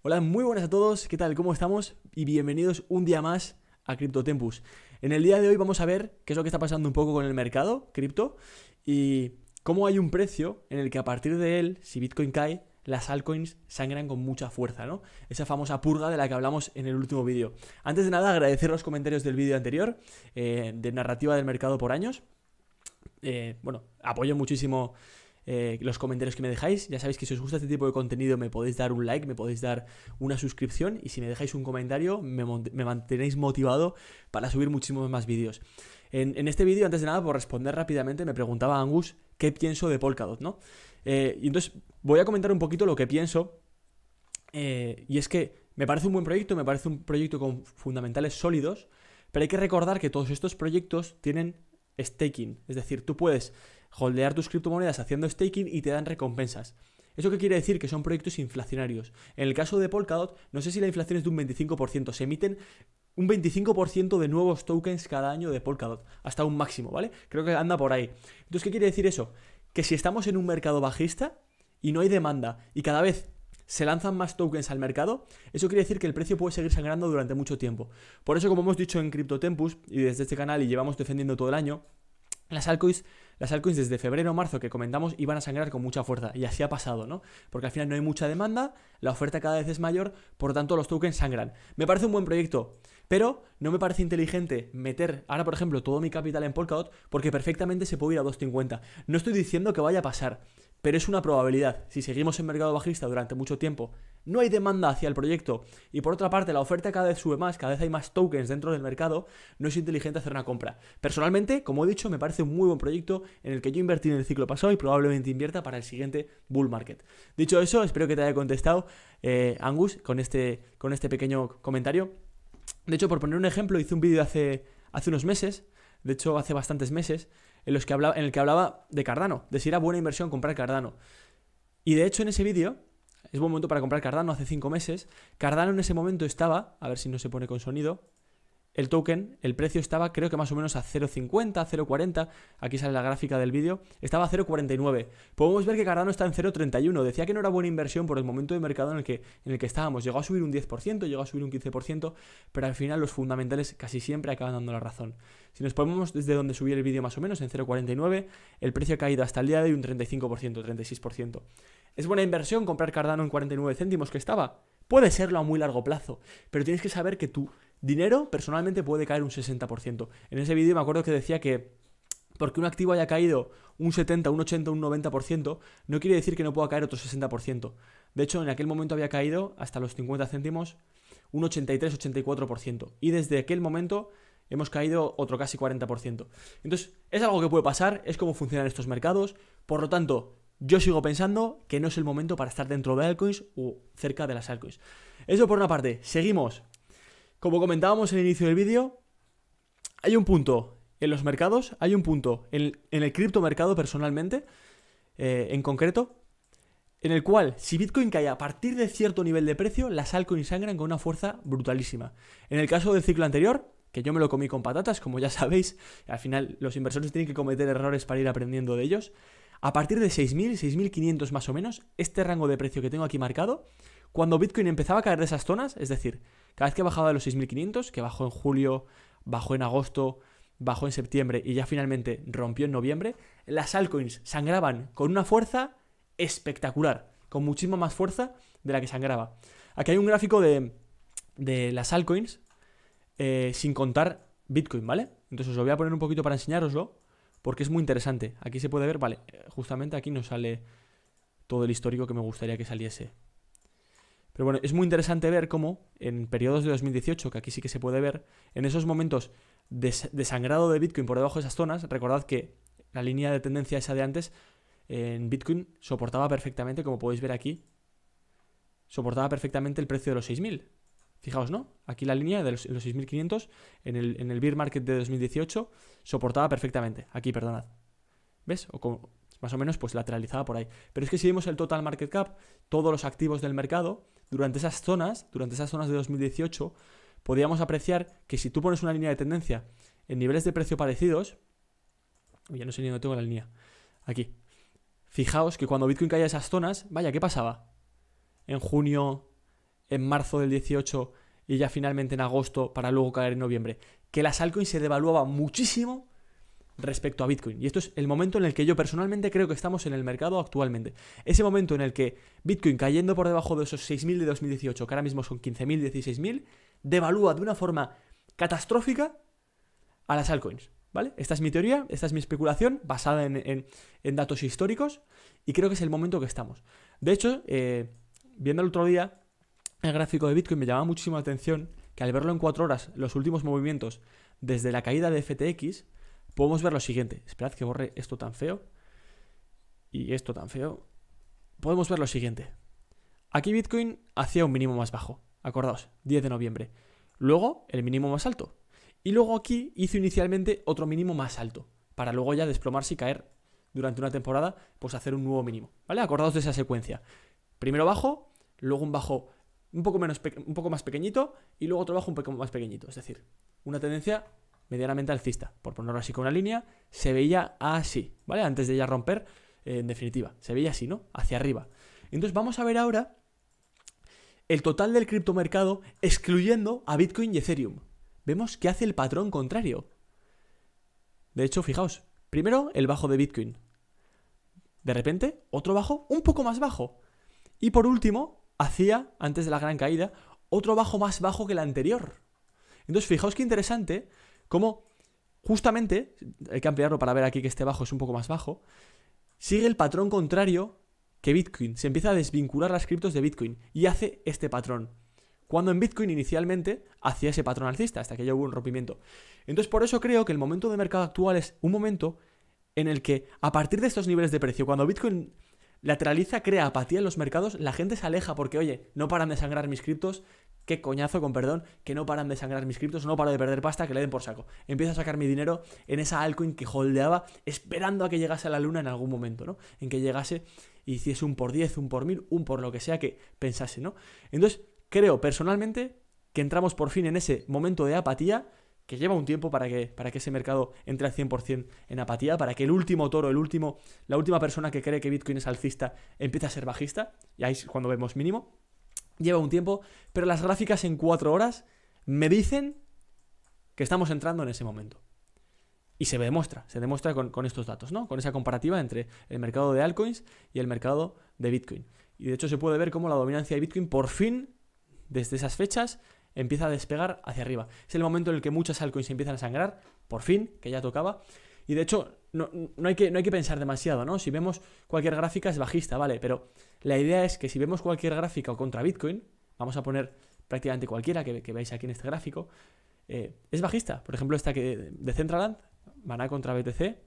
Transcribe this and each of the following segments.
Hola, muy buenas a todos, ¿qué tal? ¿Cómo estamos? Y bienvenidos un día más a CryptoTempus. En el día de hoy vamos a ver qué es lo que está pasando un poco con el mercado cripto y cómo hay un precio en el que a partir de él, si Bitcoin cae, las altcoins sangran con mucha fuerza, ¿no? Esa famosa purga de la que hablamos en el último vídeo. Antes de nada, agradecer los comentarios del vídeo anterior, de narrativa del mercado por años. Apoyo muchísimo los comentarios que me dejáis. Ya sabéis que si os gusta este tipo de contenido me podéis dar un like, me podéis dar una suscripción y si me dejáis un comentario me mantenéis motivado para subir muchísimos más vídeos. En este vídeo, antes de nada, por responder rápidamente, me preguntaba Angus qué pienso de Polkadot, ¿no? Y entonces voy a comentar un poquito lo que pienso, y es que me parece un buen proyecto, me parece un proyecto con fundamentales sólidos, pero hay que recordar que todos estos proyectos tienen staking, es decir, tú puedes holdear tus criptomonedas haciendo staking y te dan recompensas. ¿Eso qué quiere decir? Que son proyectos inflacionarios. En el caso de Polkadot, no sé si la inflación es de un 25%, se emiten un 25% de nuevos tokens cada año de Polkadot, hasta un máximo, ¿vale? Creo que anda por ahí. Entonces, ¿qué quiere decir eso? Que si estamos en un mercado bajista y no hay demanda y cada vez se lanzan más tokens al mercado, eso quiere decir que el precio puede seguir sangrando durante mucho tiempo. Por eso, como hemos dicho en CryptoTempus y desde este canal y llevamos defendiendo todo el año, las altcoins desde febrero o marzo que comentamos iban a sangrar con mucha fuerza y así ha pasado, ¿no? Porque al final no hay mucha demanda, la oferta cada vez es mayor, por lo tanto los tokens sangran. Me parece un buen proyecto, pero no me parece inteligente meter ahora, por ejemplo, todo mi capital en Polkadot porque perfectamente se puede ir a 2.50. No estoy diciendo que vaya a pasar, pero es una probabilidad. Si seguimos en mercado bajista durante mucho tiempo, no hay demanda hacia el proyecto y por otra parte la oferta cada vez sube más, cada vez hay más tokens dentro del mercado, no es inteligente hacer una compra. Personalmente, como he dicho, me parece un muy buen proyecto en el que yo invertí en el ciclo pasado y probablemente invierta para el siguiente bull market. Dicho eso, espero que te haya contestado, Angus, con este pequeño comentario. De hecho, por poner un ejemplo, hice un vídeo hace unos meses, de hecho hace bastantes meses, en el que hablaba de Cardano, de si era buena inversión comprar Cardano. Y de hecho en ese vídeo, es buen momento para comprar Cardano, hace 5 meses, Cardano en ese momento estaba, a ver si no se pone con sonido, el token, el precio estaba creo que más o menos a 0.50, 0.40, aquí sale la gráfica del vídeo, estaba a 0.49. Podemos ver que Cardano está en 0.31, decía que no era buena inversión por el momento de mercado en el que estábamos, llegó a subir un 10%, llegó a subir un 15%, pero al final los fundamentales casi siempre acaban dando la razón. Si nos ponemos desde donde subí el vídeo más o menos, en 0.49, el precio ha caído hasta el día de hoy un 35%, 36%. ¿Es buena inversión comprar Cardano en 49 céntimos que estaba? Puede serlo a muy largo plazo, pero tienes que saber que tu dinero personalmente puede caer un 60%. En ese vídeo me acuerdo que decía que porque un activo haya caído un 70, un 80, un 90%, no quiere decir que no pueda caer otro 60%. De hecho, en aquel momento había caído hasta los 50 céntimos un 83-84%. Y desde aquel momento hemos caído otro casi 40%. Entonces, es algo que puede pasar, es cómo funcionan estos mercados. Por lo tanto, yo sigo pensando que no es el momento para estar dentro de altcoins o cerca de las altcoins. Eso por una parte. Seguimos. Como comentábamos en el inicio del vídeo, hay un punto en los mercados, hay un punto en el criptomercado personalmente, en concreto, en el cual si Bitcoin cae a partir de cierto nivel de precio, las altcoins sangran con una fuerza brutalísima. En el caso del ciclo anterior, que yo me lo comí con patatas, como ya sabéis, al final los inversores tienen que cometer errores para ir aprendiendo de ellos. A partir de 6.000, 6.500 más o menos, este rango de precio que tengo aquí marcado, cuando Bitcoin empezaba a caer de esas zonas, es decir, cada vez que bajaba de los 6.500, que bajó en julio, bajó en agosto, bajó en septiembre y ya finalmente rompió en noviembre, las altcoins sangraban con una fuerza espectacular, con muchísima más fuerza de la que sangraba. Aquí hay un gráfico de las altcoins sin contar Bitcoin, ¿vale? Entonces os lo voy a poner un poquito para enseñároslo, porque es muy interesante. Aquí se puede ver, vale, justamente aquí nos sale todo el histórico que me gustaría que saliese. Pero bueno, es muy interesante ver cómo en periodos de 2018, que aquí sí que se puede ver, en esos momentos de sangrado de Bitcoin por debajo de esas zonas, recordad que la línea de tendencia esa de antes en Bitcoin soportaba perfectamente, como podéis ver aquí, soportaba perfectamente el precio de los 6.000. Fijaos, ¿no? Aquí la línea de los 6.500 en el bear market de 2018 soportaba perfectamente. Aquí, perdonad. ¿Ves? Más o menos pues lateralizaba por ahí. Pero es que si vemos el total market cap, todos los activos del mercado, durante esas zonas de 2018, podíamos apreciar que si tú pones una línea de tendencia en niveles de precio parecidos, ya no sé ni dónde tengo la línea, aquí, fijaos que cuando Bitcoin caía a esas zonas, vaya, ¿qué pasaba? En junio, en marzo del 18 y ya finalmente en agosto para luego caer en noviembre? Que las altcoins se devaluaban muchísimo respecto a Bitcoin. Y esto es el momento en el que yo personalmente creo que estamos en el mercado actualmente. Ese momento en el que Bitcoin, cayendo por debajo de esos 6.000 de 2018, que ahora mismo son 15.000, 16.000, devalúa de una forma catastrófica a las altcoins, ¿vale? Esta es mi teoría, esta es mi especulación basada en datos históricos y creo que es el momento que estamos. De hecho, viendo el otro día el gráfico de Bitcoin, me llamaba muchísimo la atención que al verlo en 4 horas, los últimos movimientos desde la caída de FTX, podemos ver lo siguiente. Esperad que borre esto tan feo y esto tan feo. Podemos ver lo siguiente. Aquí Bitcoin hacía un mínimo más bajo, acordaos, 10 de noviembre. Luego el mínimo más alto. Y luego aquí hizo inicialmente otro mínimo más alto, para luego ya desplomarse y caer durante una temporada, pues hacer un nuevo mínimo, ¿vale? Acordaos de esa secuencia. Primero bajo, luego un bajo un poco más pequeñito y luego otro bajo un poco más pequeñito. Es decir, una tendencia medianamente alcista, por ponerlo así con una línea, se veía así, ¿vale? Antes de ya romper, en definitiva, se veía así, ¿no? Hacia arriba. Entonces vamos a ver ahora el total del criptomercado excluyendo a Bitcoin y Ethereum. Vemos que hace el patrón contrario. De hecho, fijaos, primero el bajo de Bitcoin. De repente, otro bajo un poco más bajo. Y por último, hacía, antes de la gran caída, otro bajo más bajo que el anterior. Entonces, fijaos qué interesante cómo justamente, hay que ampliarlo para ver aquí que este bajo es un poco más bajo, sigue el patrón contrario que Bitcoin. Se empieza a desvincular las criptos de Bitcoin y hace este patrón. Cuando en Bitcoin inicialmente hacía ese patrón alcista, hasta que ya hubo un rompimiento. Entonces por eso creo que el momento de mercado actual es un momento en el que a partir de estos niveles de precio, cuando Bitcoin lateraliza, crea apatía en los mercados, la gente se aleja porque, oye, no paran de sangrar mis criptos, qué coñazo, con perdón, que no paran de sangrar mis criptos, no paro de perder pasta, que le den por saco. Empiezo a sacar mi dinero en esa altcoin que holdeaba esperando a que llegase a la luna en algún momento, ¿no? En que llegase y hiciese un por 10, un por 1000, un por lo que sea que pensase, ¿no? Entonces, creo personalmente que entramos por fin en ese momento de apatía que lleva un tiempo para que ese mercado entre al 100% en apatía, para que el último toro, la última persona que cree que Bitcoin es alcista empiece a ser bajista, y ahí es cuando vemos mínimo. Lleva un tiempo, pero las gráficas en 4 horas me dicen que estamos entrando en ese momento. Y se demuestra con estos datos, ¿no? Con esa comparativa entre el mercado de altcoins y el mercado de Bitcoin. Y de hecho se puede ver cómo la dominancia de Bitcoin por fin, desde esas fechas, empieza a despegar hacia arriba. Es el momento en el que muchas altcoins empiezan a sangrar, por fin, que ya tocaba. Y de hecho, no hay que pensar demasiado, ¿no? Si vemos cualquier gráfica es bajista, ¿vale? Pero la idea es que si vemos cualquier gráfica contra Bitcoin, vamos a poner prácticamente cualquiera que veáis aquí en este gráfico, es bajista. Por ejemplo, esta de Decentraland, Maná contra BTC,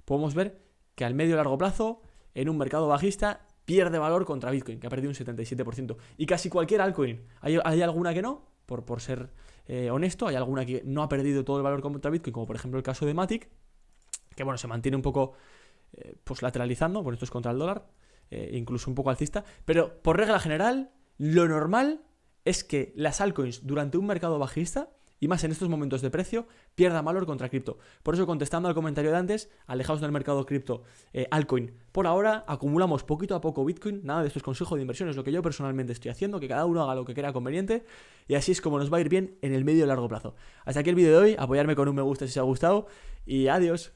podemos ver que al medio y largo plazo, en un mercado bajista, pierde valor contra Bitcoin, que ha perdido un 77%. Y casi cualquier altcoin. ¿Hay alguna que no? Por ser honesto, hay alguna que no ha perdido todo el valor contra Bitcoin, como por ejemplo el caso de Matic, que bueno, se mantiene un poco pues lateralizando, por esto es contra el dólar, incluso un poco alcista, pero por regla general, lo normal es que las altcoins durante un mercado bajista, y más en estos momentos de precio, pierdan valor contra cripto. Por eso, contestando al comentario de antes, alejaos del mercado cripto, altcoin. Por ahora, acumulamos poquito a poco Bitcoin, nada de esto es consejo de inversión, es lo que yo personalmente estoy haciendo, que cada uno haga lo que crea conveniente, y así es como nos va a ir bien en el medio y largo plazo. Hasta aquí el vídeo de hoy, apoyarme con un me gusta si os ha gustado, y adiós.